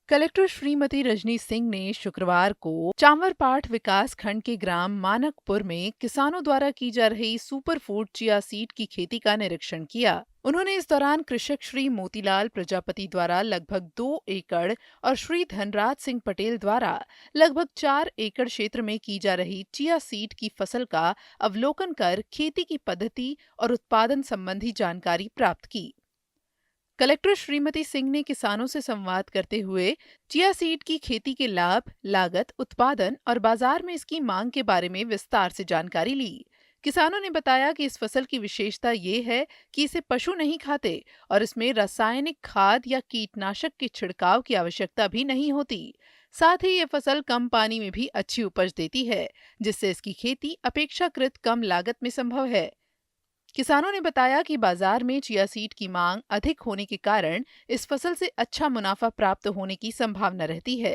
Collector Shrimati Rajni Singh ने शुक्रवार को चांवरपाठ विकास खंड के ग्राम मानकपुर में किसानों द्वारा की जा रही सुपर फूड चिया सीड की खेती का निरीक्षण किया। उन्होंने इस दौरान कृषक श्री मोतीलाल प्रजापति द्वारा लगभग 2 एकड़ और श्री धनराज सिंह पटेल द्वारा लगभग 4 एकड़ क्षेत्र में की जा रही चिया सीड की फसल का अवलोकन कर खेती की पद्धति और उत्पादन संबंधी जानकारी प्राप्त की। कलेक्टर श्रीमती सिंह ने किसानों से संवाद करते हुए चिया सीड की खेती के लाभ, लागत, उत्पादन और बाजार में इसकी मांग के बारे में विस्तार से जानकारी ली। किसानों ने बताया कि इस फसल की विशेषता ये है कि इसे पशु नहीं खाते और इसमें रासायनिक खाद या कीटनाशक के छिड़काव की आवश्यकता भी नहीं होती। साथ ही ये फसल कम पानी में भी अच्छी उपज देती है, जिससे इसकी खेती अपेक्षाकृत कम लागत में संभव है। किसानों ने बताया कि बाजार में चिया सीड की मांग अधिक होने के कारण इस फसल से अच्छा मुनाफा प्राप्त होने की संभावना रहती है।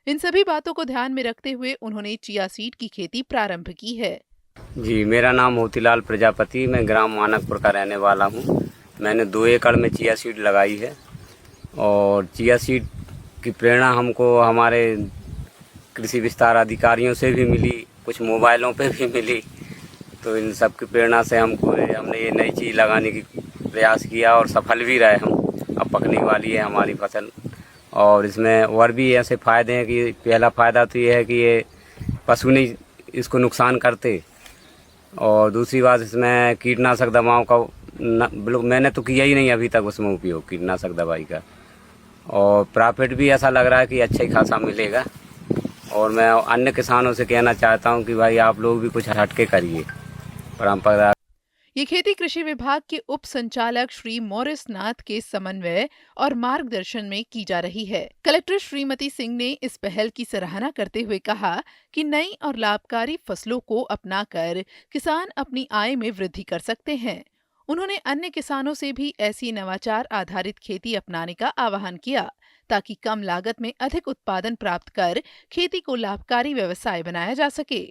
इन सभी बातों को ध्यान में रखते हुए उन्होंने चिया सीड की खेती प्रारंभ की है। जी, मेरा नाम मोतीलाल प्रजापति, मैं ग्राम मानकपुर का रहने वाला हूँ। मैंने 2 एकड़ में चिया सीड लगाई है और चिया सीड की प्रेरणा हमको हमारे कृषि विस्तार अधिकारियों से भी मिली, कुछ मोबाइलों पे भी मिली। तो इन सब की प्रेरणा से हमने ये नई चीज़ लगाने की प्रयास किया और सफल भी रहे हम। अब पकने वाली है हमारी फसल और इसमें और भी ऐसे फ़ायदे हैं कि पहला फ़ायदा तो ये है कि ये पशु नहीं इसको नुकसान करते और दूसरी बात इसमें कीटनाशक दवाओं का बिल्कुल मैंने तो किया ही नहीं अभी तक उसमें उपयोग कीटनाशक दवाई का, और प्रॉफिट भी ऐसा लग रहा है कि अच्छा ही खासा मिलेगा। और मैं अन्य किसानों से कहना चाहता हूँ कि भाई आप लोग भी कुछ हटके करिए परंपरा। ये खेती कृषि विभाग के उप संचालक श्री मोरिस नाथ के समन्वय और मार्गदर्शन में की जा रही है। कलेक्टर श्रीमती सिंह ने इस पहल की सराहना करते हुए कहा कि नई और लाभकारी फसलों को अपनाकर किसान अपनी आय में वृद्धि कर सकते हैं। उन्होंने अन्य किसानों से भी ऐसी नवाचार आधारित खेती अपनाने का आह्वान किया ताकि कम लागत में अधिक उत्पादन प्राप्त कर खेती को लाभकारी व्यवसाय बनाया जा सके।